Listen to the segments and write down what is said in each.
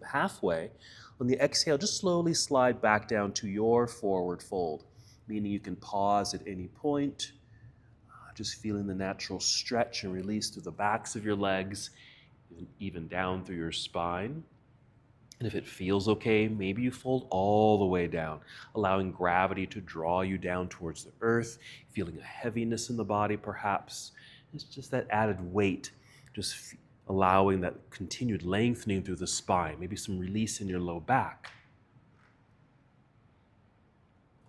halfway. On the exhale, just slowly slide back down to your forward fold, meaning you can pause at any point, just feeling the natural stretch and release through the backs of your legs, even down through your spine. And if it feels okay, maybe you fold all the way down, allowing gravity to draw you down towards the earth, feeling a heaviness in the body perhaps. It's just that added weight, just allowing that continued lengthening through the spine, maybe some release in your low back.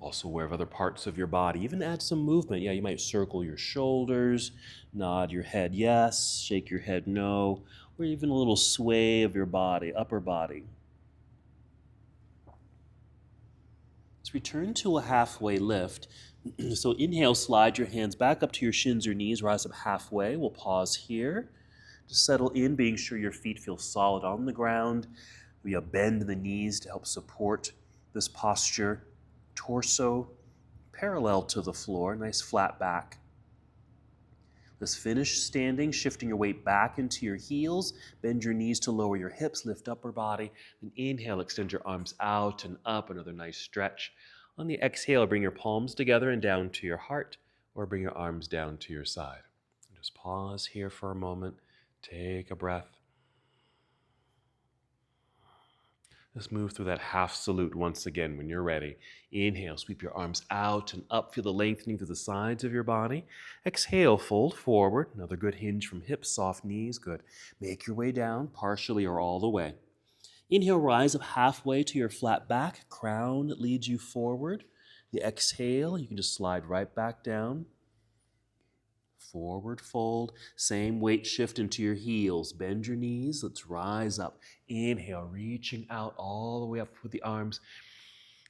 Also aware of other parts of your body. Even add some movement. Yeah, you might circle your shoulders, nod your head yes, shake your head no, or even a little sway of your body, upper body. Let's return to a halfway lift. So inhale, slide your hands back up to your shins or knees, rise up halfway. We'll pause here. Just settle in, being sure your feet feel solid on the ground. We bend the knees to help support this posture. Torso parallel to the floor, nice flat back. Let's finish standing, shifting your weight back into your heels. Bend your knees to lower your hips, lift upper body. Then inhale, extend your arms out and up, another nice stretch. On the exhale, bring your palms together and down to your heart, or bring your arms down to your side. Just pause here for a moment, take a breath. Let's move through that half salute once again when you're ready. Inhale, sweep your arms out and up. Feel the lengthening through the sides of your body. Exhale, fold forward. Another good hinge from hips, soft knees. Good. Make your way down, partially or all the way. Inhale, rise up halfway to your flat back. Crown leads you forward. The exhale, you can just slide right back down. Forward fold, same weight shift into your heels. Bend your knees, let's rise up. Inhale, reaching out all the way up with the arms.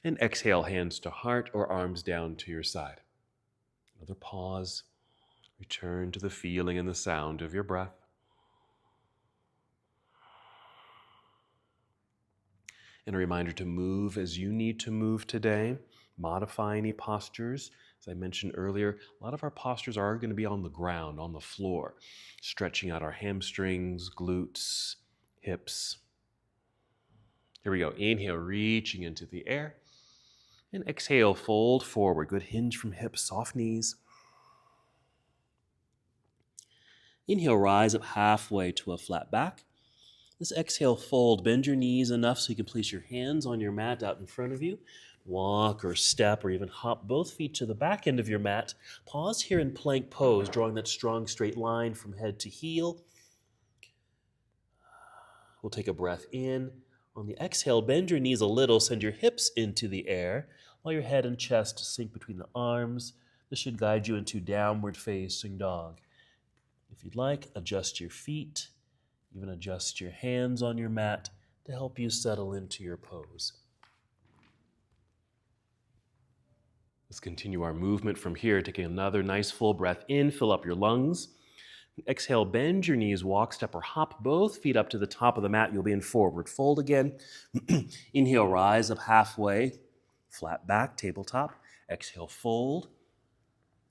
And exhale, hands to heart or arms down to your side. Another pause. Return to the feeling and the sound of your breath. And a reminder to move as you need to move today. Modify any postures. As I mentioned earlier, a lot of our postures are going to be on the ground, on the floor, stretching out our hamstrings, glutes, hips. Here we go. Inhale, reaching into the air. And exhale, fold forward. Good hinge from hips, soft knees. Inhale, rise up halfway to a flat back. This exhale, fold. Bend your knees enough so you can place your hands on your mat out in front of you. Walk or step or even hop both feet to the back end of your mat. Pause here in plank pose, drawing that strong straight line from head to heel. We'll take a breath in. On the exhale, bend your knees a little, send your hips into the air while your head and chest sink between the arms. This should guide you into downward facing dog. If you'd like, adjust your feet, even adjust your hands on your mat to help you settle into your pose. Let's continue our movement from here, taking another nice full breath in, fill up your lungs. Exhale, bend your knees, walk, step, or hop both feet up to the top of the mat. You'll be in forward fold again. Inhale, rise up halfway, flat back, tabletop. Exhale, fold.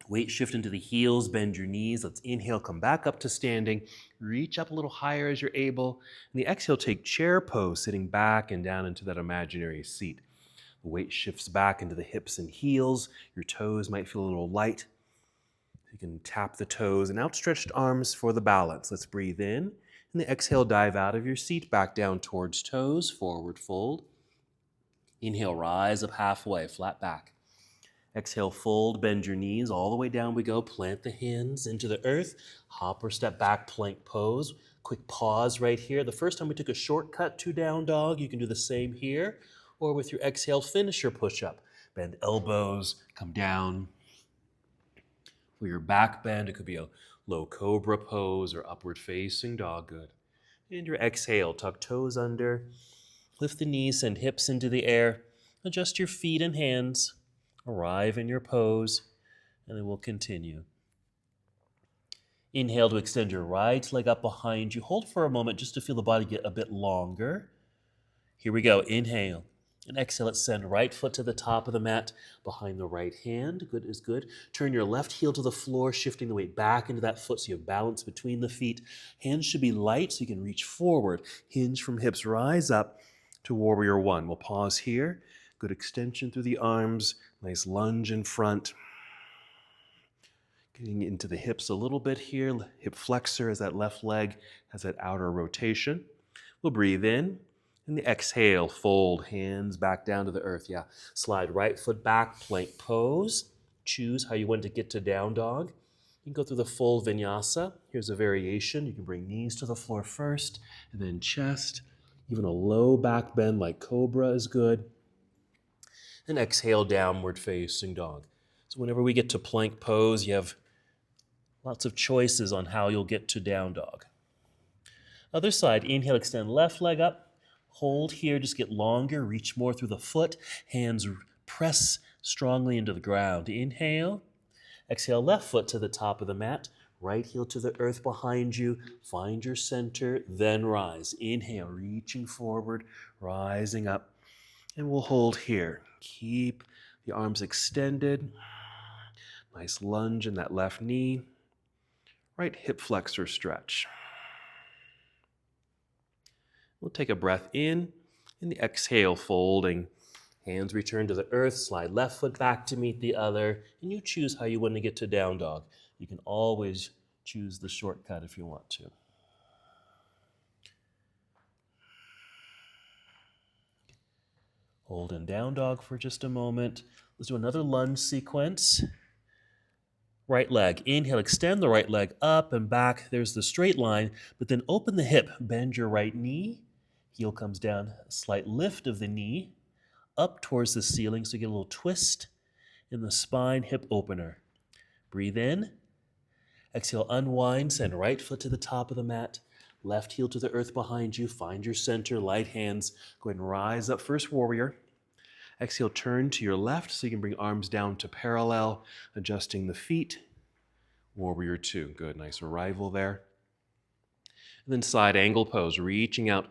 Weight shift into the heels, bend your knees. Let's inhale, come back up to standing. Reach up a little higher as you're able. And the exhale, take chair pose, sitting back and down into that imaginary seat. The weight shifts back into the hips and heels. Your toes might feel a little light. You can tap the toes and outstretched arms for the balance. Let's breathe in. And the exhale, dive out of your seat, back down towards toes, forward fold. Inhale, rise up halfway, flat back. Exhale, fold, bend your knees. All the way down we go. Plant the hands into the earth. Hop or step back, plank pose. Quick pause right here. The first time we took a shortcut to down dog, you can do the same here. Or with your exhale, finish your push-up. Bend elbows, come down. For your back bend, it could be a low cobra pose or upward facing dog. Good. And your exhale, tuck toes under. Lift the knees, send hips into the air. Adjust your feet and hands. Arrive in your pose. And then we'll continue. Inhale to extend your right leg up behind you. Hold for a moment just to feel the body get a bit longer. Here we go. Inhale. And exhale, let's send right foot to the top of the mat, behind the right hand. Good is good. Turn your left heel to the floor, shifting the weight back into that foot so you have balance between the feet. Hands should be light so you can reach forward. Hinge from hips, rise up to warrior one. We'll pause here. Good extension through the arms. Nice lunge in front. Getting into the hips a little bit here. Hip flexor as that left leg has that outer rotation. We'll breathe in. And the exhale, fold hands back down to the earth. Yeah, slide right foot back, plank pose. Choose how you want to get to down dog. You can go through the full vinyasa. Here's a variation. You can bring knees to the floor first, and then chest. Even a low back bend like cobra is good. And exhale, downward facing dog. So whenever we get to plank pose, you have lots of choices on how you'll get to down dog. Other side, inhale, extend left leg up. Hold here, just get longer, reach more through the foot. Hands press strongly into the ground. Inhale. Exhale, left foot to the top of the mat. Right heel to the earth behind you. Find your center, then rise. Inhale, reaching forward, rising up. And we'll hold here. Keep the arms extended. Nice lunge in that left knee. Right hip flexor stretch. We'll take a breath in, and the exhale, folding. Hands return to the earth, slide left foot back to meet the other, and you choose how you want to get to down dog. You can always choose the shortcut if you want to. Hold in down dog for just a moment. Let's do another lunge sequence. Right leg, inhale, extend the right leg up and back. There's the straight line, but then open the hip, bend your right knee. Heel comes down, a slight lift of the knee, up towards the ceiling, so you get a little twist in the spine, hip opener. Breathe in. Exhale, unwind, send right foot to the top of the mat, left heel to the earth behind you, find your center, light hands. Go ahead and rise up, first warrior. Exhale, turn to your left so you can bring arms down to parallel, adjusting the feet. Warrior two, good, nice arrival there. And then side angle pose, reaching out,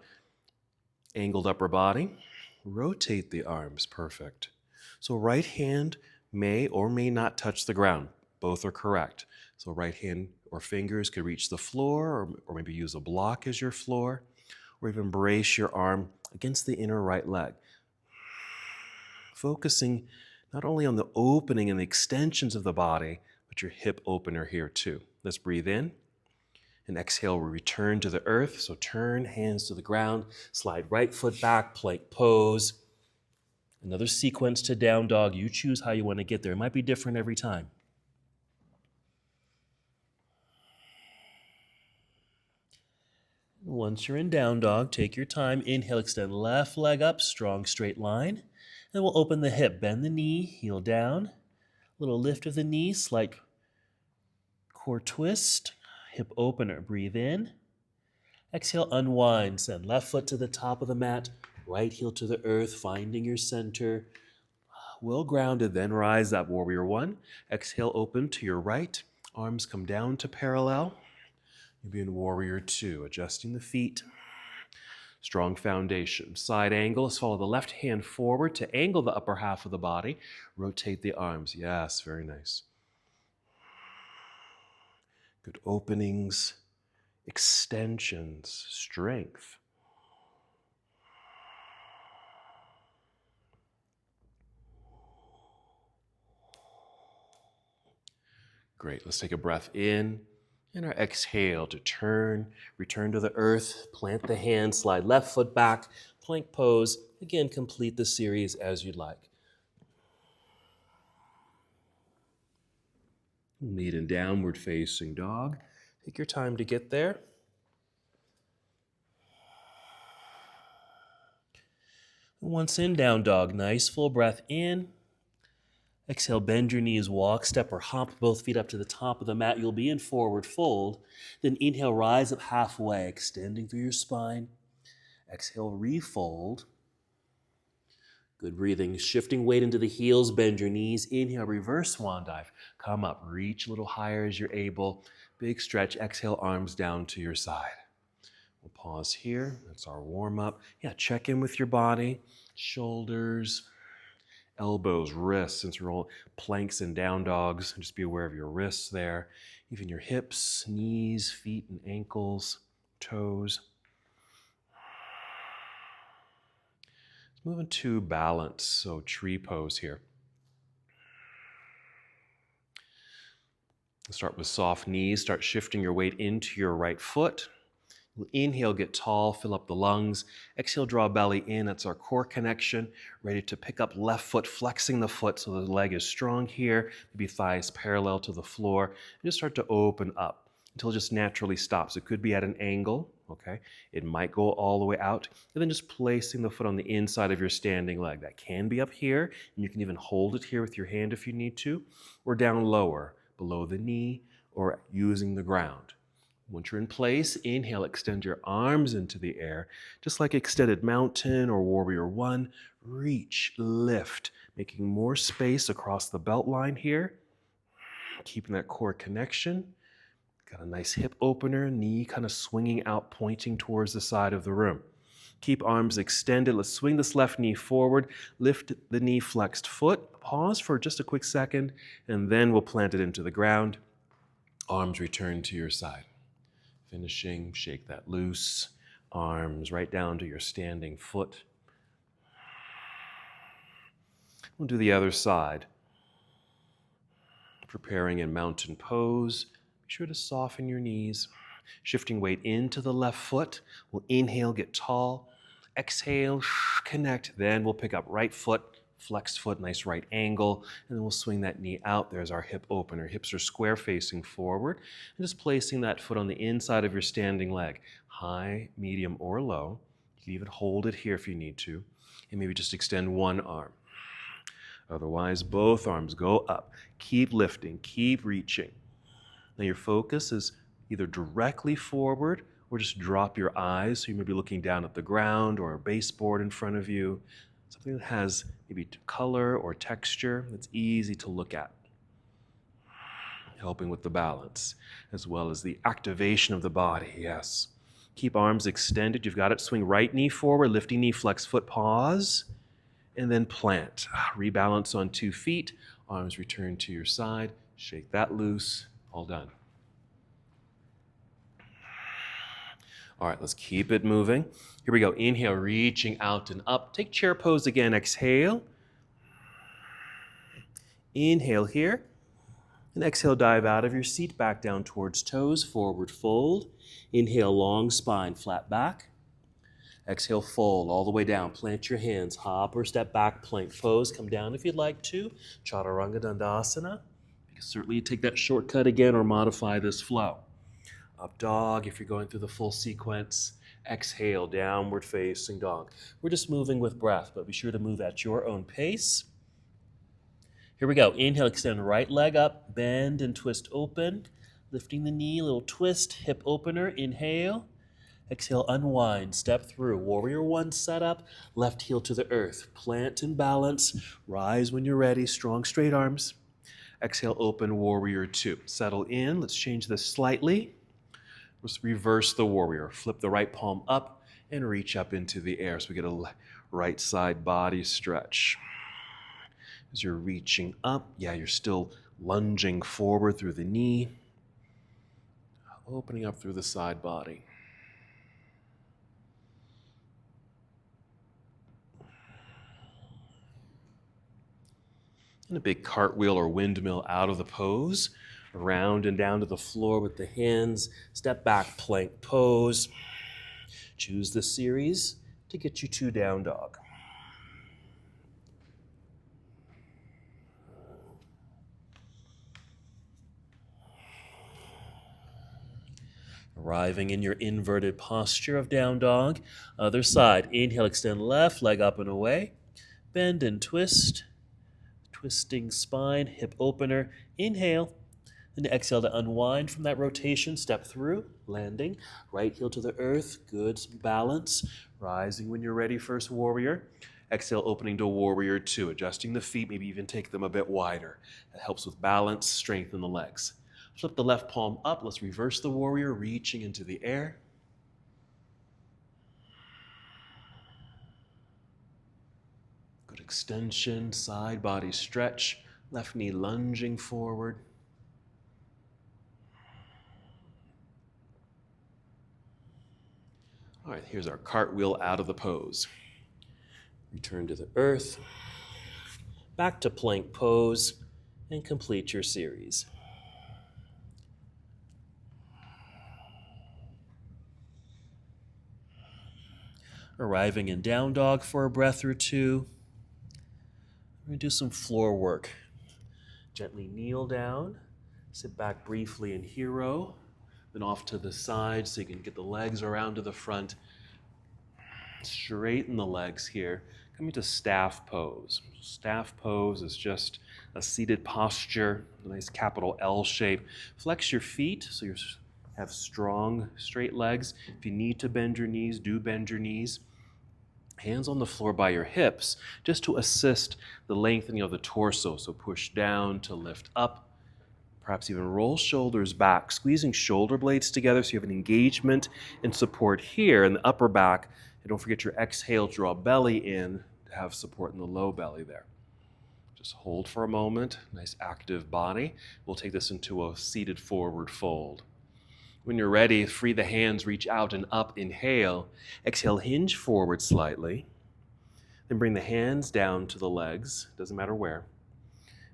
angled upper body. Rotate the arms, perfect. So right hand may or may not touch the ground. Both are correct. So right hand or fingers could reach the floor, or maybe use a block as your floor, or even brace your arm against the inner right leg. Focusing not only on the opening and the extensions of the body, but your hip opener here too. Let's breathe in. And exhale, we return to the earth. So turn, hands to the ground, slide right foot back, plank pose. Another sequence to down dog. You choose how you want to get there. It might be different every time. Once you're in down dog, take your time. Inhale, extend left leg up, strong straight line. And we'll open the hip, bend the knee, heel down. Little lift of the knee, slight core twist. Hip opener, breathe in. Exhale, unwind, send left foot to the top of the mat, right heel to the earth, finding your center. Well grounded, then rise up, warrior one. Exhale, open to your right, arms come down to parallel. You'll be in warrior two, adjusting the feet. Strong foundation. Side angle, let's follow the left hand forward to angle the upper half of the body. Rotate the arms, yes, very nice. Good openings, extensions, strength. Great, let's take a breath in and our exhale to turn, return to the earth, plant the hand, slide left foot back, plank pose. Again, complete the series as you'd like. Meet in downward facing dog. Take your time to get there. Once in down dog, nice full breath in. Exhale, bend your knees, walk, step, or hop both feet up to the top of the mat. You'll be in forward fold. Then inhale, rise up halfway, extending through your spine. Exhale, refold. Good breathing, shifting weight into the heels, bend your knees. Inhale, reverse swan dive. Come up, reach a little higher as you're able. Big stretch, exhale, arms down to your side. We'll pause here, that's our warm up. Yeah, check in with your body. shoulders, elbows, wrists, since we're all planks and down dogs. Just be aware of your wrists there. Even your hips, knees, feet, and ankles, toes. Let's move into balance, so tree pose here. Start with soft knees. Start shifting your weight into your right foot. Inhale, get tall, fill up the lungs. Exhale, draw belly in. That's our core connection. Ready to pick up left foot, flexing the foot so the leg is strong here. Maybe thighs parallel to the floor. And just start to open up until it just naturally stops. It could be at an angle, okay? It might go all the way out. And then just placing the foot on the inside of your standing leg. That can be up here, and you can even hold it here with your hand if you need to, or down lower, below the knee, or using the ground. Once you're in place, inhale, extend your arms into the air, just like extended mountain or warrior one. Reach, lift, making more space across the belt line here, keeping that core connection. Got a nice hip opener, knee kind of swinging out, pointing towards the side of the room. Keep arms extended. Let's swing this left knee forward. Lift the knee, flexed foot. Pause for just a quick second, and then we'll plant it into the ground. Arms return to your side. Finishing, shake that loose. Arms right down to your standing foot. We'll do the other side. Preparing in mountain pose. Be sure to soften your knees. Shifting weight into the left foot. We'll inhale, get tall. Exhale, connect. Then we'll pick up right foot, flexed foot, nice right angle. And then we'll swing that knee out. There's our hip opener. Hips are square facing forward. And just placing that foot on the inside of your standing leg. High, medium, or low. You can even hold it here if you need to. And maybe just extend one arm. Otherwise, both arms go up. Keep lifting, keep reaching. Now your focus is either directly forward or just drop your eyes. So you may be looking down at the ground or a baseboard in front of you. Something that has maybe color or texture that's easy to look at. Helping with the balance, as well as the activation of the body, yes. Keep arms extended. You've got it. Swing right knee forward, lifting knee, flex foot, pause. And then plant. Rebalance on 2 feet. Arms return to your side. Shake that loose. All done. All right, let's keep it moving. Here we go. Inhale, reaching out and up. Take chair pose again. Exhale. Inhale here. And exhale, dive out of your seat, back down towards toes, forward fold. Inhale, long spine, flat back. Exhale, fold all the way down. Plant your hands, hop or step back, plank pose. Come down if you'd like to. Chaturanga Dandasana. You can certainly take that shortcut again or modify this flow. Up dog if you're going through the full sequence. Exhale, downward facing dog. We're just moving with breath, but be sure to move at your own pace. Here we go. Inhale, extend right leg up, bend and twist open. Lifting the knee, little twist, hip opener. Inhale. Exhale, unwind, step through. Warrior one setup, left heel to the earth. Plant and balance. Rise when you're ready. Strong, straight arms. Exhale, open, warrior two. Settle in. Let's change this slightly. Let's reverse the warrior. Flip the right palm up and reach up into the air. So we get a right side body stretch. As you're reaching up, you're still lunging forward through the knee. Opening up through the side body. And a big cartwheel or windmill out of the pose. Around and down to the floor with the hands. Step back, plank pose. Choose the series to get you to down dog. Arriving in your inverted posture of down dog. Other side. Inhale, extend left leg up and away. Bend and twist. Twisting spine, hip opener. Inhale. Then exhale to unwind from that rotation. Step through, landing. Right heel to the earth. Good balance. Rising when you're ready, first warrior. Exhale, opening to warrior two. Adjusting the feet, maybe even take them a bit wider. That helps with balance, strengthen the legs. Flip the left palm up. Let's reverse the warrior, reaching into the air. Foot extension, side body stretch, left knee lunging forward. All right, here's our cartwheel out of the pose. Return to the earth, back to plank pose, and complete your series. Arriving in down dog for a breath or two. We're going to do some floor work. Gently kneel down, sit back briefly in hero, then off to the side so you can get the legs around to the front. Straighten the legs here. Coming to staff pose. Staff pose is just a seated posture, a nice capital L shape. Flex your feet so you have strong, straight legs. If you need to bend your knees, do bend your knees. Hands on the floor by your hips, just to assist the lengthening of the torso. So push down to lift up. Perhaps even roll shoulders back, squeezing shoulder blades together so you have an engagement and support here in the upper back. And don't forget your exhale, draw belly in to have support in the low belly there. Just hold for a moment, nice active body. We'll take this into a seated forward fold. When you're ready, free the hands, reach out and up, inhale. Exhale, hinge forward slightly. Then bring the hands down to the legs, doesn't matter where.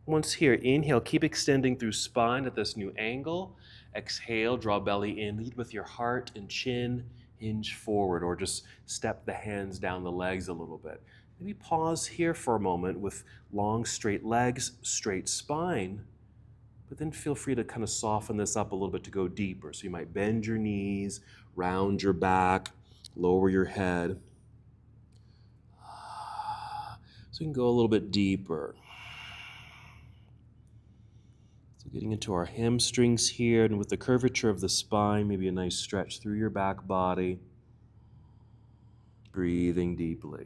Once here, inhale, keep extending through spine at this new angle. Exhale, draw belly in, lead with your heart and chin, hinge forward, or just step the hands down the legs a little bit. Maybe pause here for a moment with long, straight legs, straight spine, but then feel free to kind of soften this up a little bit to go deeper. So you might bend your knees, round your back, lower your head. So you can go a little bit deeper. So getting into our hamstrings here, and with the curvature of the spine, maybe a nice stretch through your back body. Breathing deeply.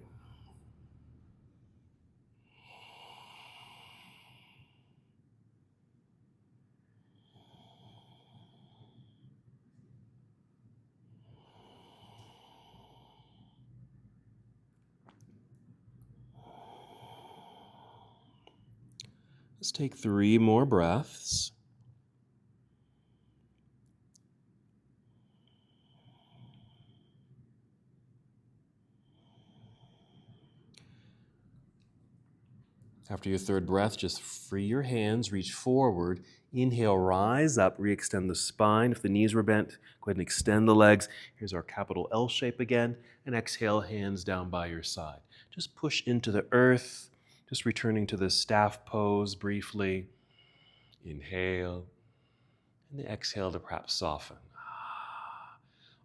Let's take 3 more breaths. After your third breath, just free your hands, reach forward. Inhale, rise up, re-extend the spine. If the knees were bent, go ahead and extend the legs. Here's our capital L shape again. And exhale, hands down by your side. Just push into the earth. Just returning to the staff pose briefly. Inhale. And the exhale to perhaps soften.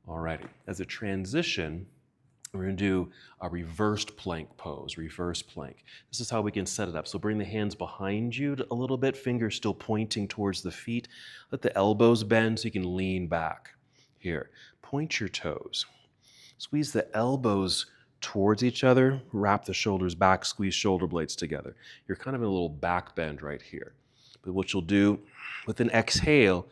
Alrighty, as a transition, we're going to do a reversed plank pose, reverse plank. This is how we can set it up. So bring the hands behind you a little bit, fingers still pointing towards the feet. Let the elbows bend so you can lean back. Here, point your toes. Squeeze the elbows towards each other, wrap the shoulders back, squeeze shoulder blades together. You're kind of in a little back bend right here. But what you'll do with an exhale,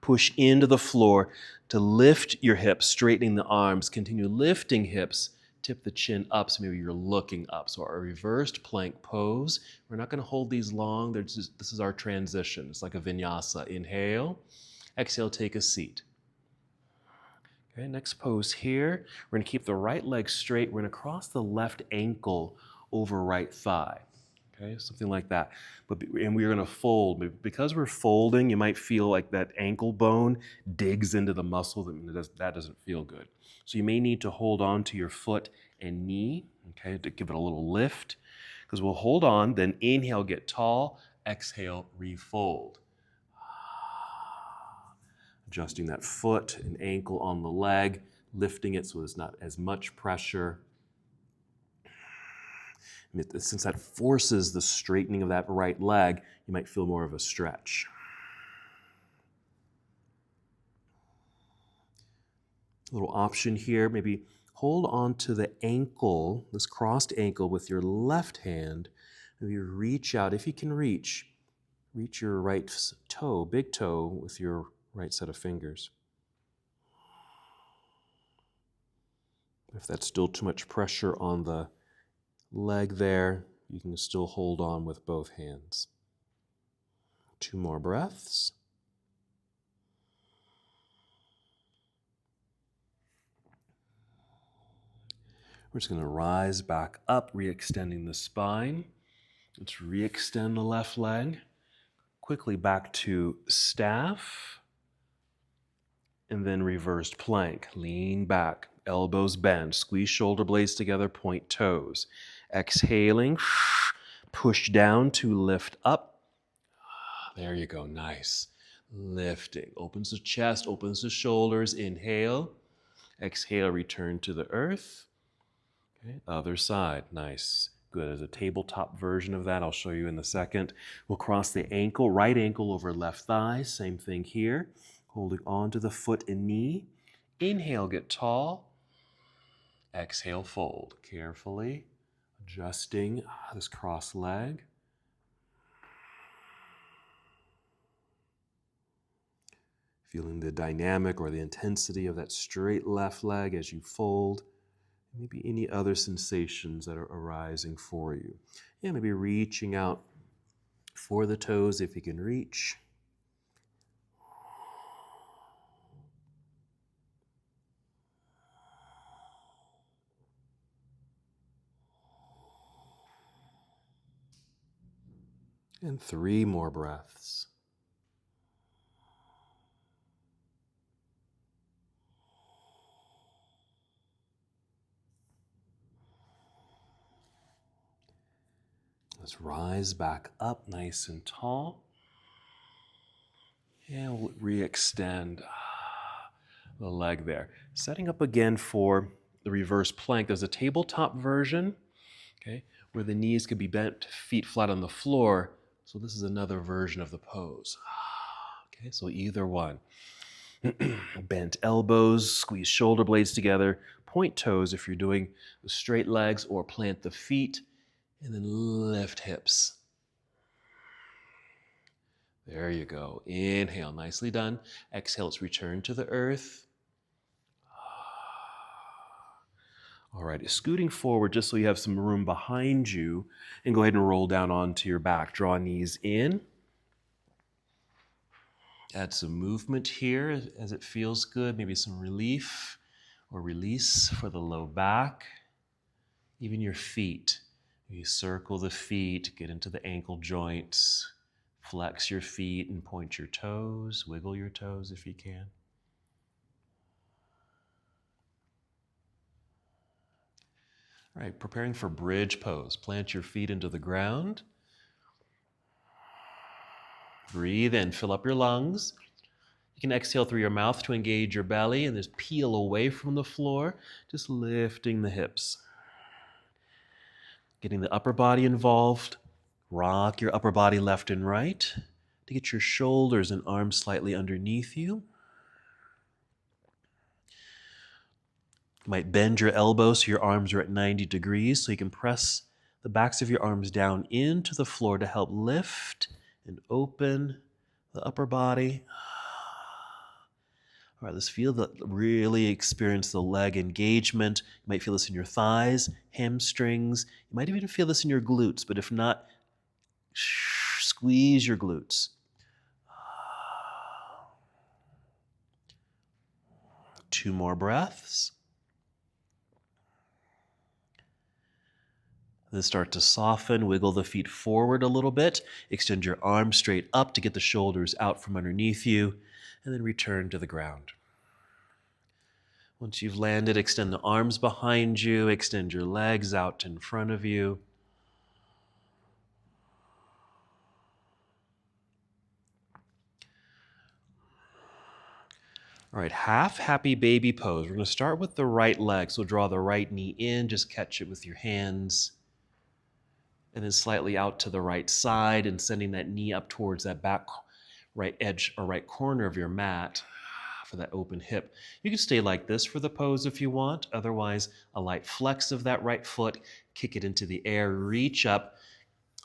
push into the floor to lift your hips, straightening the arms. Continue lifting hips, tip the chin up so maybe you're looking up. So our reversed plank pose. We're not going to hold these long. This is our transition. It's like a vinyasa. Inhale. Exhale, take a seat. Okay, next pose here. We're going to keep the right leg straight. We're going to cross the left ankle over right thigh. Okay, something like that. And we're going to fold. Because we're folding, you might feel like that ankle bone digs into the muscle. That doesn't feel good. So you may need to hold on to your foot and knee, okay, to give it a little lift. Because we'll hold on, then inhale, get tall. Exhale, refold. Adjusting that foot and ankle on the leg, lifting it so there's not as much pressure. Since that forces the straightening of that right leg, you might feel more of a stretch. A little option here, maybe hold on to the ankle, this crossed ankle with your left hand. Maybe reach out, if you can reach your right toe, big toe, with your right set of fingers. If that's still too much pressure on the leg there, you can still hold on with both hands. 2 more breaths. We're just going to rise back up, re-extending the spine. Let's re-extend the left leg. Quickly back to staff. And then reversed plank. Lean back, elbows bend, squeeze shoulder blades together, point toes. Exhaling, push down to lift up. There you go, nice. Lifting, opens the chest, opens the shoulders. Inhale. Exhale, return to the earth. Okay, other side, nice. Good, as a tabletop version of that, I'll show you in a second. We'll cross the ankle, right ankle over left thigh, same thing here. Holding on to the foot and knee. Inhale, get tall. Exhale, fold. Carefully adjusting this cross leg. Feeling the dynamic or the intensity of that straight left leg as you fold. Maybe any other sensations that are arising for you. Yeah, maybe reaching out for the toes if you can reach. And 3 more breaths. Let's rise back up nice and tall. And we'll re-extend the leg there. Setting up again for the reverse plank. There's a tabletop version, okay, where the knees could be bent, feet flat on the floor. So this is another version of the pose. Okay, so either one. Bent elbows, squeeze shoulder blades together, point toes if you're doing the straight legs, or plant the feet, and then lift hips. There you go. Inhale, nicely done. Exhale, let's return to the earth. All right, scooting forward just so you have some room behind you, and go ahead and roll down onto your back. Draw knees in. Add some movement here as it feels good. Maybe some relief or release for the low back. Even your feet. You circle the feet, get into the ankle joints. Flex your feet and point your toes. Wiggle your toes if you can. All right, preparing for bridge pose. Plant your feet into the ground. Breathe in, fill up your lungs. You can exhale through your mouth to engage your belly and just peel away from the floor, just lifting the hips. Getting the upper body involved. Rock your upper body left and right to get your shoulders and arms slightly underneath you. You might bend your elbows so your arms are at 90 degrees, so you can press the backs of your arms down into the floor to help lift and open the upper body. All right, let's really experience the leg engagement. You might feel this in your thighs, hamstrings. You might even feel this in your glutes, but if not, squeeze your glutes. 2 more breaths. Then start to soften, wiggle the feet forward a little bit. Extend your arms straight up to get the shoulders out from underneath you, and then return to the ground. Once you've landed, extend the arms behind you, extend your legs out in front of you. All right, half happy baby pose. We're going to start with the right leg. So draw the right knee in, just catch it with your hands. And then slightly out to the right side and sending that knee up towards that back right edge or right corner of your mat for that open hip. You can stay like this for the pose if you want. Otherwise, a light flex of that right foot, kick it into the air, reach up,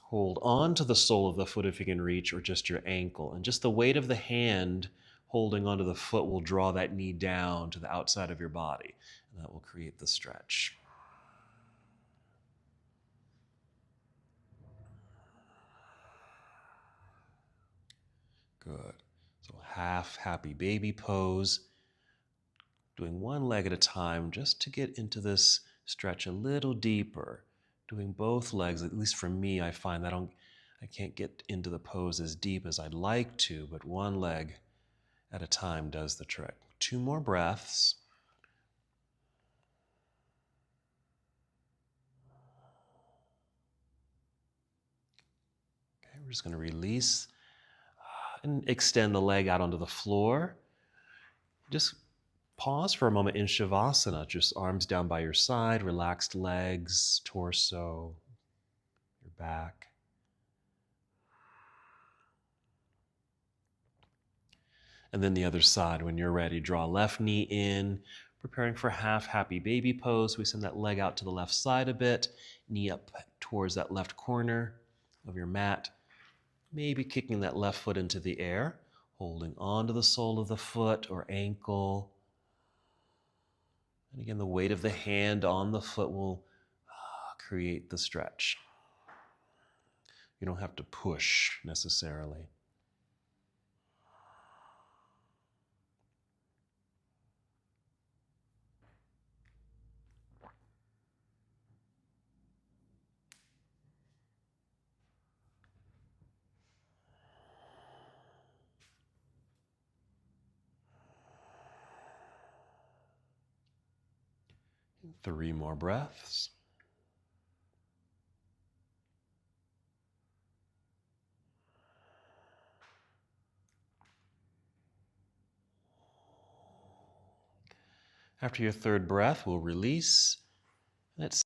hold on to the sole of the foot if you can reach, or just your ankle. And just the weight of the hand holding onto the foot will draw that knee down to the outside of your body. And that will create the stretch. Good. So half happy baby pose. Doing one leg at a time just to get into this stretch a little deeper. Doing both legs, at least for me, I find that I can't get into the pose as deep as I'd like to, but one leg at a time does the trick. 2 more breaths. Okay, we're just going to release and extend the leg out onto the floor. Just pause for a moment in Shavasana, just arms down by your side, relaxed legs, torso, your back. And then the other side, when you're ready, draw left knee in, preparing for half happy baby pose. We send that leg out to the left side a bit, knee up towards that left corner of your mat. Maybe kicking that left foot into the air, holding onto the sole of the foot or ankle. And again, the weight of the hand on the foot will create the stretch. You don't have to push necessarily. Three more breaths. After your third breath, we'll release. Let's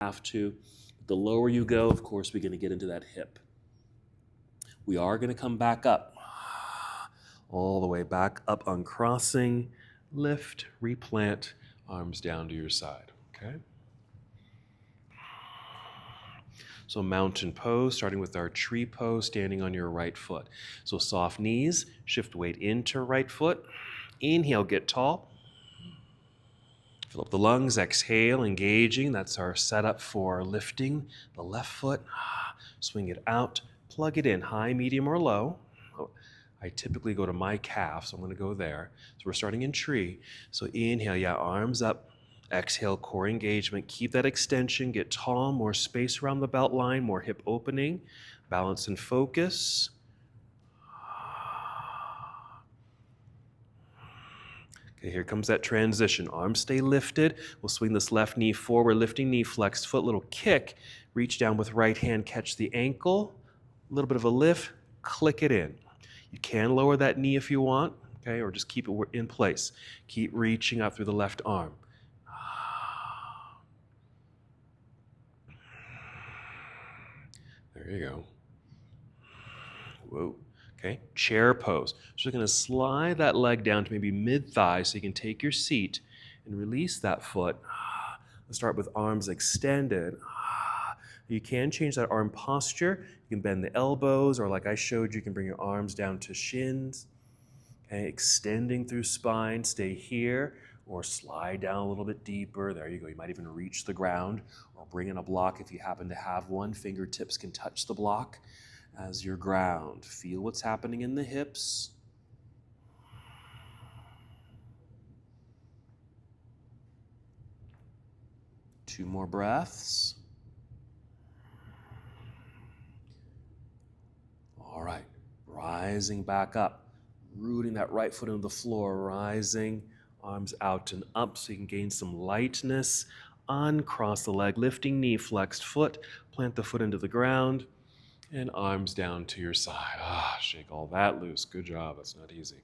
have to. The lower you go, of course, we're going to get into that hip. We are going to come back up, all the way back up, uncrossing, lift, replant, arms down to your side, okay? So mountain pose, starting with our tree pose, standing on your right foot. So soft knees, shift weight into right foot. Inhale, get tall. Fill up the lungs, exhale, engaging. That's our setup for lifting the left foot. Swing it out, plug it in, high, medium, or low. I typically go to my calf, so I'm going to go there. So we're starting in tree. So inhale, arms up. Exhale, core engagement. Keep that extension, get tall, more space around the belt line, more hip opening. Balance and focus. Okay, here comes that transition. Arms stay lifted. We'll swing this left knee forward, lifting knee, flexed foot, little kick. Reach down with right hand, catch the ankle. A little bit of a lift, click it in. You can lower that knee if you want, okay, or just keep it in place. Keep reaching out through the left arm. There you go. Whoa. Okay, chair pose. So you're going to slide that leg down to maybe mid-thigh so you can take your seat and release that foot. Let's start with arms extended. You can change that arm posture. You can bend the elbows, or like I showed you can bring your arms down to shins. Okay, extending through spine, stay here, or slide down a little bit deeper. There you go. You might even reach the ground, or bring in a block if you happen to have one. Fingertips can touch the block as your ground. Feel what's happening in the hips. Two more breaths. All right, rising back up, rooting that right foot into the floor, rising, arms out and up so you can gain some lightness. Uncross the leg, lifting knee, flexed foot, plant the foot into the ground, and arms down to your side. Shake all that loose. Good job. That's not easy.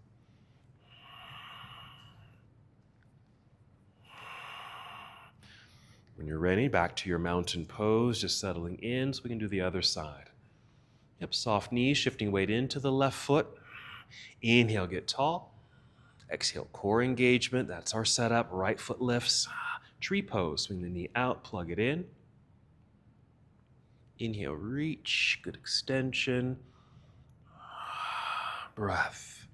When you're ready, back to your mountain pose, just settling in so we can do the other side. Yep, soft knees, shifting weight into the left foot. Inhale, get tall. Exhale, core engagement. That's our setup. Right foot lifts. Tree pose, swing the knee out, plug it in. Inhale, reach, good extension. Breath.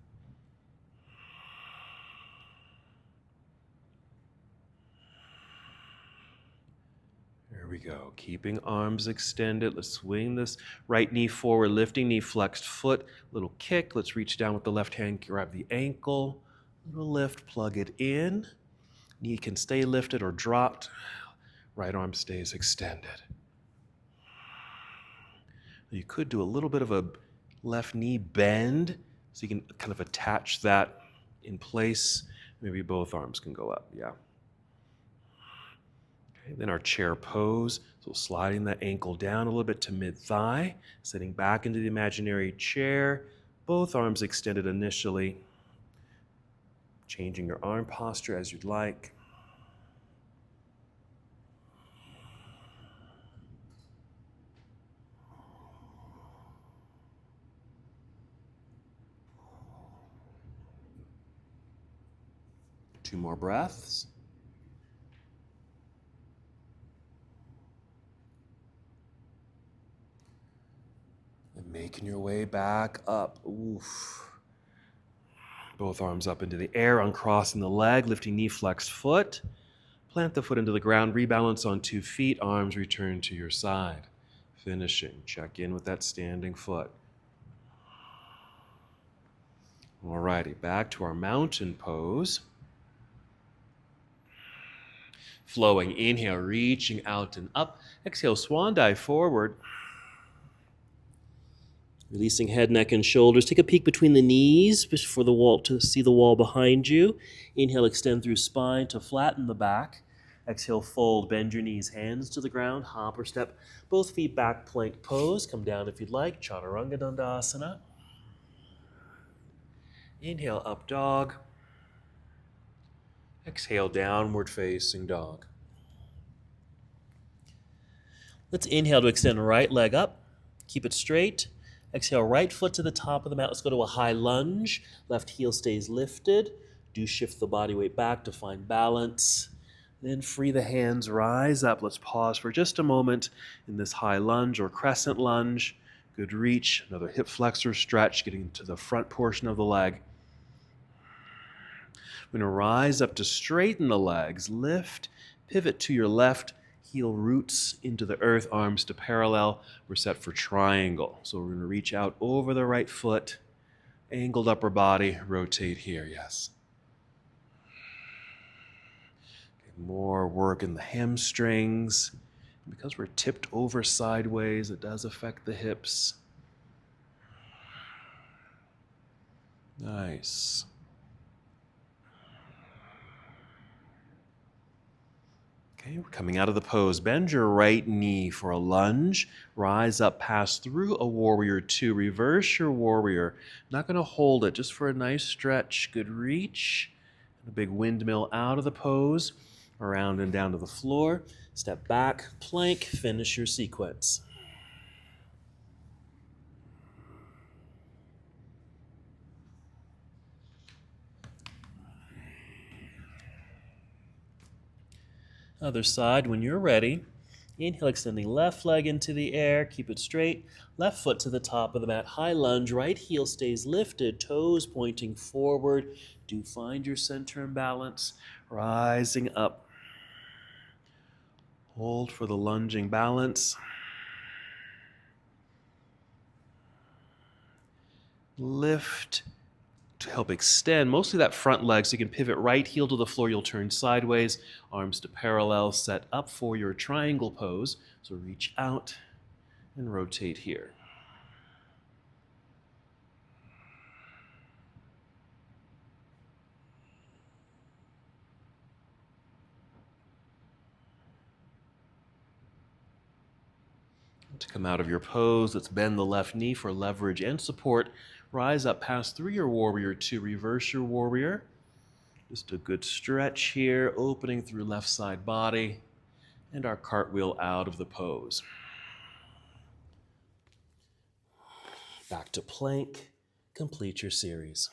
There we go. Keeping arms extended. Let's swing this right knee forward, lifting knee, flexed foot. Little kick. Let's reach down with the left hand, grab the ankle. Little lift, plug it in. Knee can stay lifted or dropped. Right arm stays extended. You could do a little bit of a left knee bend so you can kind of attach that in place. Maybe both arms can go up, yeah. Okay, then our chair pose. So sliding that ankle down a little bit to mid-thigh, sitting back into the imaginary chair, both arms extended initially, changing your arm posture as you'd like. Two more breaths. And making your way back up. Oof. Both arms up into the air, uncrossing the leg, lifting knee, flexed foot. Plant the foot into the ground, rebalance on 2 feet, arms return to your side. Finishing, check in with that standing foot. Alrighty, back to our mountain pose. Flowing, inhale, reaching out and up. Exhale, swan dive forward. Releasing head, neck, and shoulders. Take a peek between the knees for the wall to see the wall behind you. Inhale, extend through spine to flatten the back. Exhale, fold, bend your knees, hands to the ground, hop or step. Both feet back, plank pose. Come down if you'd like, Chaturanga Dandasana. Inhale, up dog. Exhale, downward facing dog. Let's inhale to extend the right leg up. Keep it straight. Exhale, right foot to the top of the mat. Let's go to a high lunge. Left heel stays lifted. Do shift the body weight back to find balance. Then free the hands, rise up. Let's pause for just a moment in this high lunge or crescent lunge. Good reach. Another hip flexor stretch, getting to the front portion of the leg. We're going to rise up to straighten the legs. Lift, pivot to your left. Heel roots into the earth, arms to parallel. We're set for triangle. So we're going to reach out over the right foot, angled upper body, rotate here, yes. Okay, more work in the hamstrings. Because we're tipped over sideways, it does affect the hips. Nice. Okay, we're coming out of the pose. Bend your right knee for a lunge. Rise up, pass through a warrior two. Reverse your warrior. Not going to hold it, just for a nice stretch. Good reach. And a big windmill out of the pose. Around and down to the floor. Step back, plank, finish your sequence. Other side, when you're ready. Inhale, extending left leg into the air. Keep it straight. Left foot to the top of the mat. High lunge. Right heel stays lifted. Toes pointing forward. Do find your center and balance. Rising up. Hold for the lunging balance. Lift to help extend mostly that front leg, so you can pivot right heel to the floor. You'll turn sideways, arms to parallel, set up for your triangle pose. So reach out and rotate here. To come out of your pose, let's bend the left knee for leverage and support. Rise up, pass through your warrior two, reverse your warrior. Just a good stretch here, opening through left side body, and our cartwheel out of the pose. Back to plank, complete your series.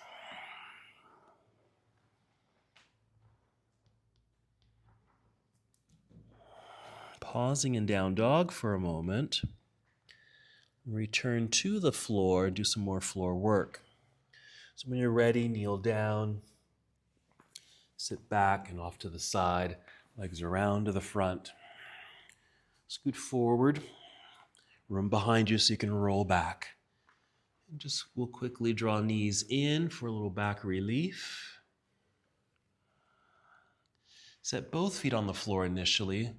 Pausing in down dog for a moment. Return to the floor and do some more floor work. So when you're ready, kneel down, sit back and off to the side, legs around to the front. Scoot forward, room behind you so you can roll back. And just we'll quickly draw knees in for a little back relief. Set both feet on the floor initially.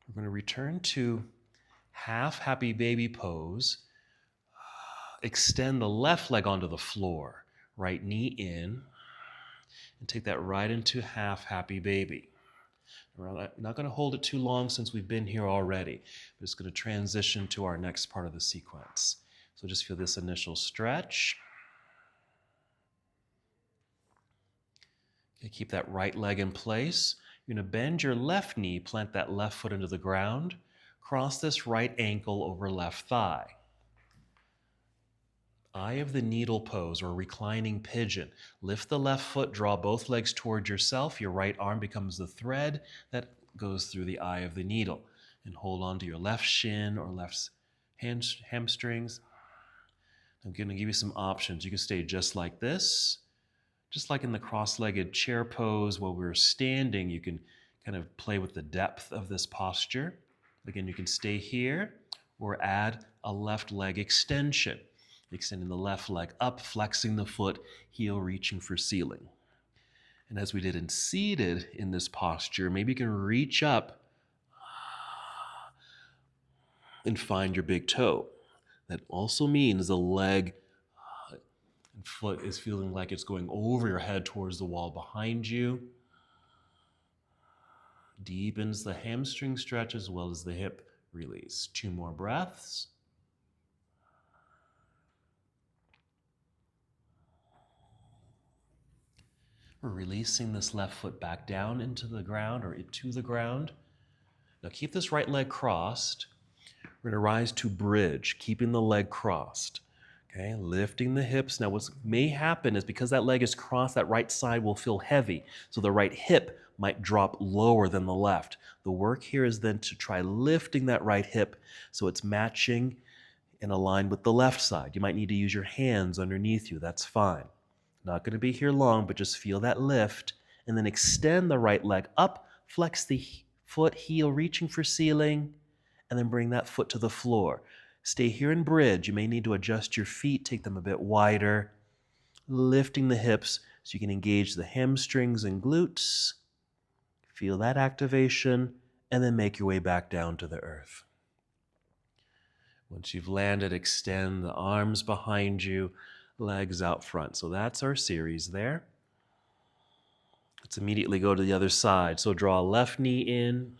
We're going to return to half happy baby pose. Extend the left leg onto the floor. Right knee in. And take that right into half happy baby. We're not going to hold it too long since we've been here already. But it's going to transition to our next part of the sequence. So just feel this initial stretch. Okay, keep that right leg in place. You're going to bend your left knee, plant that left foot into the ground. Cross this right ankle over left thigh. Eye of the needle pose or reclining pigeon. Lift the left foot, draw both legs towards yourself. Your right arm becomes the thread that goes through the eye of the needle. And hold on to your left shin or left hamstrings. I'm going to give you some options. You can stay just like this. Just like in the cross-legged chair pose while we're standing, you can kind of play with the depth of this posture. Again, you can stay here or add a left leg extension. Extending the left leg up, flexing the foot, heel reaching for ceiling. And as we did in seated in this posture, maybe you can reach up and find your big toe. That also means the leg and foot is feeling like it's going over your head towards the wall behind you. Deepens the hamstring stretch as well as the hip release. 2 more breaths. We're releasing this left foot back down into the ground or to the ground. Now keep this right leg crossed. We're going to rise to bridge, keeping the leg crossed. Okay, lifting the hips. Now, what may happen is because that leg is crossed, that right side will feel heavy. So the right hip might drop lower than the left. The work here is then to try lifting that right hip so it's matching and aligned with the left side. You might need to use your hands underneath you. That's fine. Not going to be here long, but just feel that lift. And then extend the right leg up, flex the foot, heel reaching for ceiling, and then bring that foot to the floor. Stay here in bridge. You may need to adjust your feet, take them a bit wider, lifting the hips so you can engage the hamstrings and glutes. Feel that activation, and then make your way back down to the earth. Once you've landed, extend the arms behind you, legs out front. So that's our series there. Let's immediately go to the other side. So draw left knee in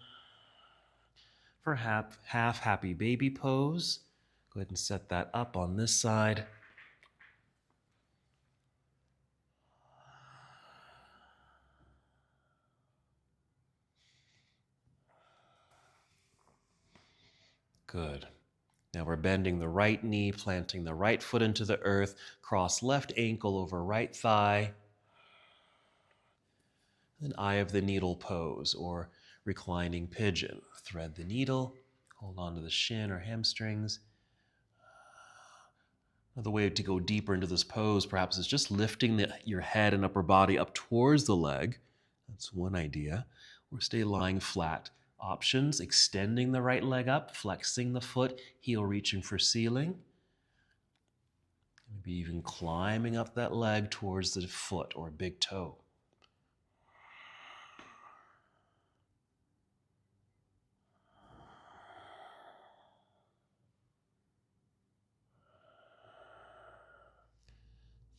for half happy baby pose. Go ahead and set that up on this side. Good. Now we're bending the right knee, planting the right foot into the earth, cross left ankle over right thigh. An eye of the needle pose or reclining pigeon. Thread the needle, hold on to the shin or hamstrings. Another way to go deeper into this pose perhaps is just lifting your head and upper body up towards the leg. That's one idea. Or stay lying flat. Options, extending the right leg up, flexing the foot, heel reaching for ceiling. Maybe even climbing up that leg towards the foot or big toe.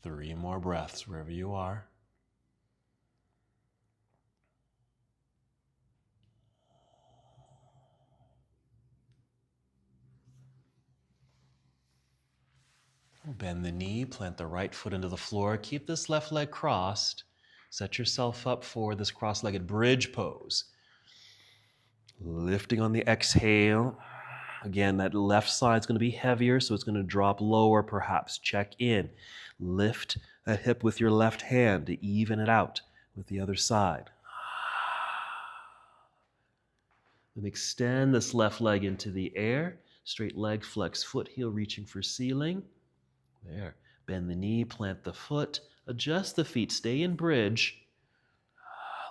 Three more breaths wherever you are. Bend the knee, plant the right foot into the floor. Keep this left leg crossed. Set yourself up for this cross-legged bridge pose. Lifting on the exhale. Again, that left side is going to be heavier, so it's going to drop lower perhaps. Check in. Lift a hip with your left hand to even it out with the other side. Then extend this left leg into the air. Straight leg, flex foot, heel reaching for ceiling. There. Bend the knee, plant the foot, adjust the feet, stay in bridge.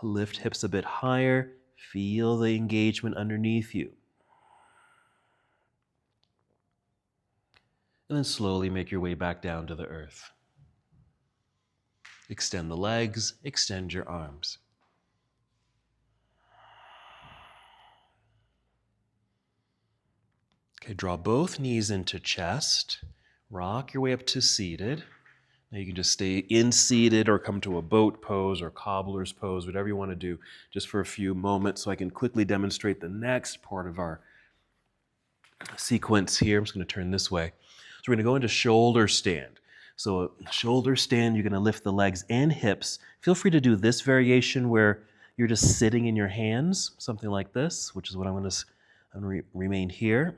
Lift hips a bit higher. Feel the engagement underneath you. And then slowly make your way back down to the earth. Extend the legs, extend your arms. Okay, draw both knees into chest. Rock your way up to seated. Now you can just stay in seated or come to a boat pose or cobbler's pose, whatever you want to do, just for a few moments so I can quickly demonstrate the next part of our sequence here. I'm just going to turn this way. So we're going to go into shoulder stand. So shoulder stand, you're going to lift the legs and hips. Feel free to do this variation where you're just sitting in your hands, something like this, which is what I'm going to remain here.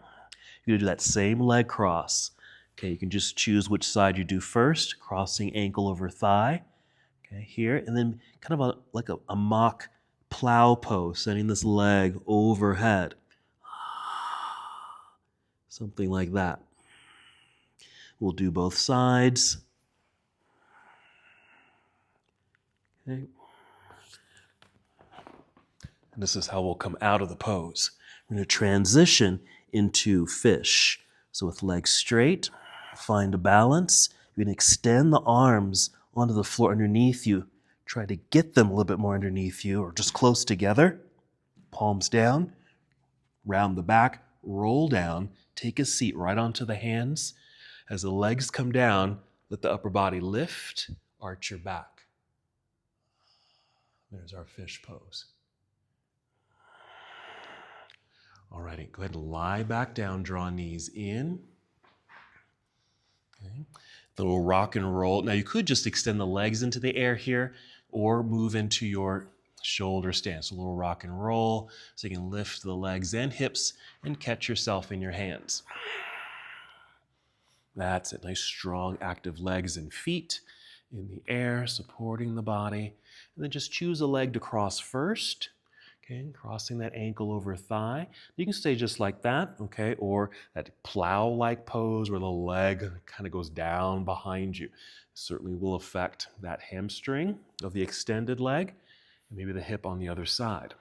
You're going to do that same leg cross. Okay, you can just choose which side you do first, crossing ankle over thigh. Okay, here, and then kind of like a mock plow pose, sending this leg overhead. Something like that. We'll do both sides. Okay. And this is how we'll come out of the pose. We're going to transition into fish. So with legs straight, find a balance. You're going to extend the arms onto the floor underneath you. Try to get them a little bit more underneath you or just close together. Palms down, round the back, roll down, take a seat right onto the hands. As the legs come down, let the upper body lift, arch your back. There's our fish pose. All righty, go ahead and lie back down, draw knees in. Okay. The little rock and roll. Now you could just extend the legs into the air here or move into your Shoulder stance, a little rock and roll, so you can lift the legs and hips and catch yourself in your hands. That's it. Nice, strong, active legs and feet in the air, supporting the body. And then just choose a leg to cross first. Okay, crossing that ankle over thigh. You can stay just like that, okay, or that plow-like pose where the leg kind of goes down behind you. Certainly will affect that hamstring of the extended leg and maybe the hip on the other side.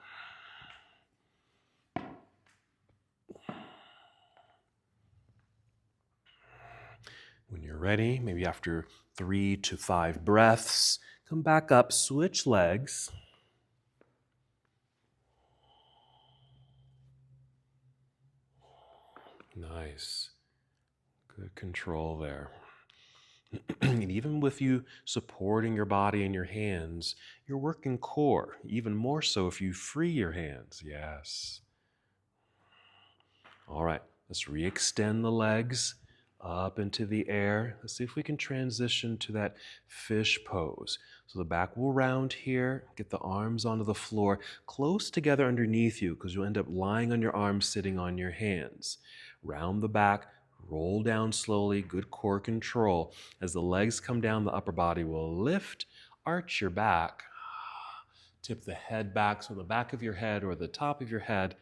When you're ready, maybe after 3 to 5 breaths, come back up, switch legs. Nice. Good control there. And even with you supporting your body in your hands, you're working core, even more so if you free your hands. Yes. All right, let's re-extend the legs up into the air. Let's see if we can transition to that fish pose. So the back will round here, get the arms onto the floor, close together underneath you because you'll end up lying on your arms, sitting on your hands. Round the back, roll down slowly, good core control. As the legs come down, the upper body will lift, arch your back, tip the head back so the back of your head or the top of your head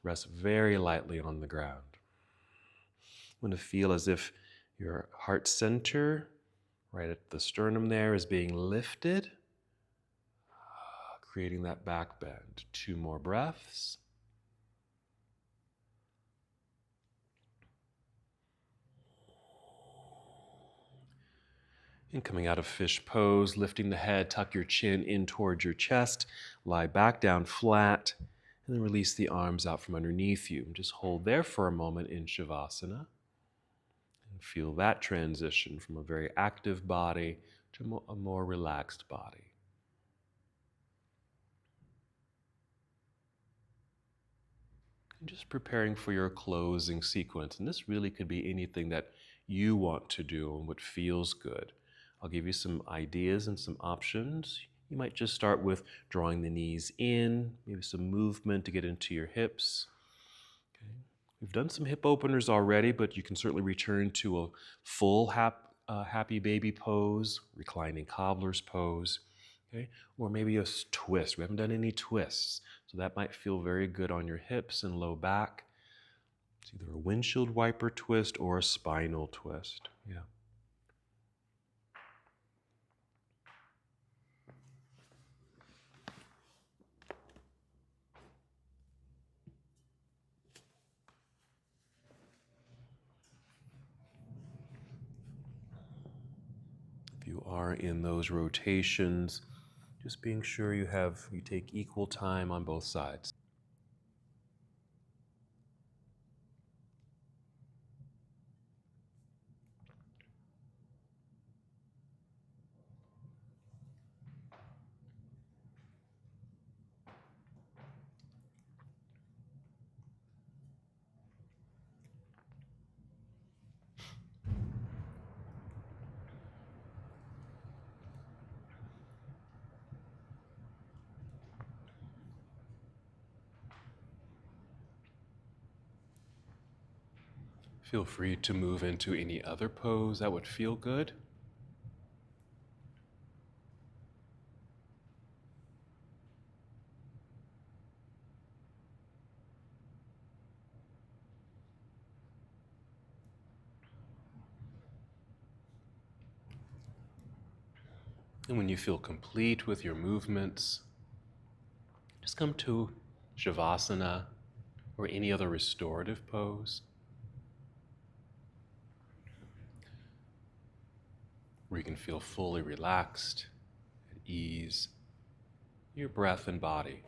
rests very lightly on the ground. I'm going to feel as if your heart center, right at the sternum there, is being lifted, creating that back bend. 2 more breaths. And coming out of fish pose, lifting the head, tuck your chin in towards your chest, lie back down flat, and then release the arms out from underneath you. Just hold there for a moment in Shavasana. And feel that transition from a very active body to a more relaxed body. And just preparing for your closing sequence. And this really could be anything that you want to do and what feels good. I'll give you some ideas and some options. You might just start with drawing the knees in, maybe some movement to get into your hips. Okay. We've done some hip openers already, but you can certainly return to a full happy baby pose, reclining cobbler's pose, okay? Or maybe a twist. We haven't done any twists, so that might feel very good on your hips and low back. It's either a windshield wiper twist or a spinal twist. Yeah. If you are in those rotations, just being sure you take equal time on both sides. Feel free to move into any other pose that would feel good. And when you feel complete with your movements, just come to Shavasana or any other restorative pose where you can feel fully relaxed, at ease, your breath and body.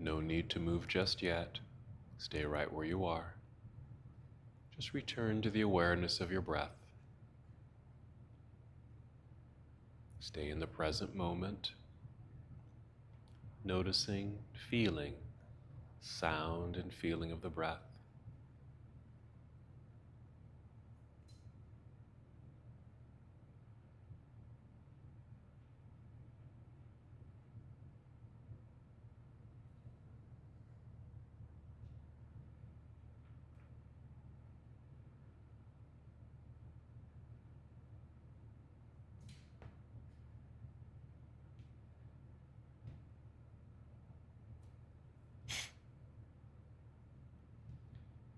No need to move just yet. Stay right where you are. Just return to the awareness of your breath. Stay in the present moment, noticing, feeling, sound and feeling of the breath.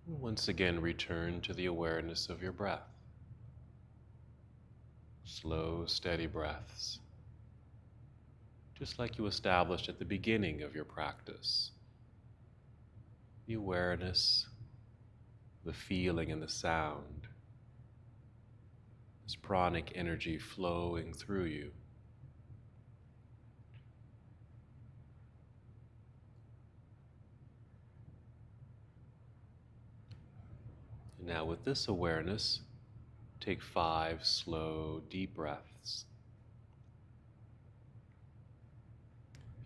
Once again, return to the awareness of your breath. Slow, steady breaths, just like you established at the beginning of your practice. The awareness, the feeling and the sound, this pranic energy flowing through you. And now with this awareness, take 5 slow, deep breaths.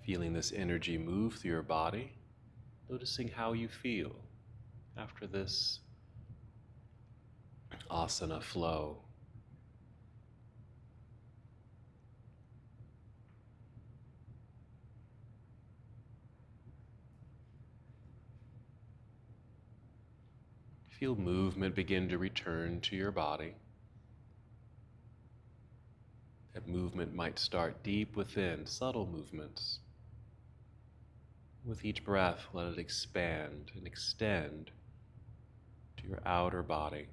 Feeling this energy move through your body, noticing how you feel after this asana flow. Feel movement begin to return to your body. That movement might start deep within, subtle movements. With each breath, let it expand and extend to your outer body.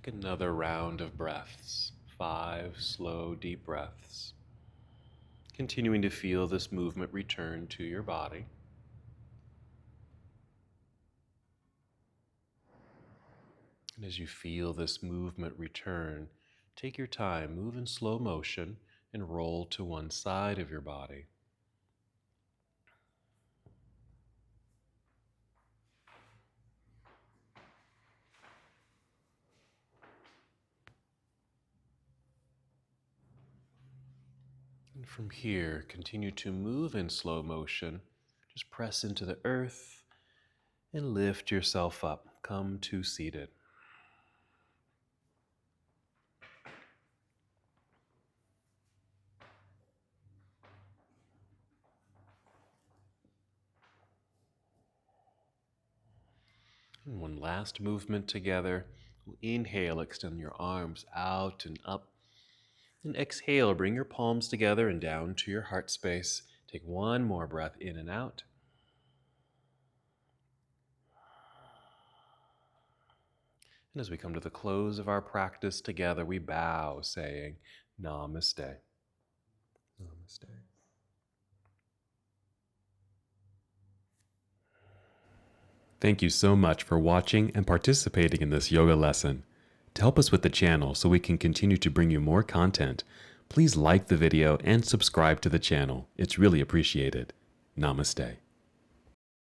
Take another round of breaths, 5 slow, deep breaths. Continuing to feel this movement return to your body. And as you feel this movement return, take your time, move in slow motion, and roll to one side of your body. And from here, continue to move in slow motion. Just press into the earth and lift yourself up. Come to seated. And one last movement together. Inhale, extend your arms out and up. And exhale, bring your palms together and down to your heart space. Take one more breath in and out. And as we come to the close of our practice together, we bow, saying, Namaste. Namaste. Thank you so much for watching and participating in this yoga lesson. To help us with the channel so we can continue to bring you more content, please like the video and subscribe to the channel. It's really appreciated. Namaste.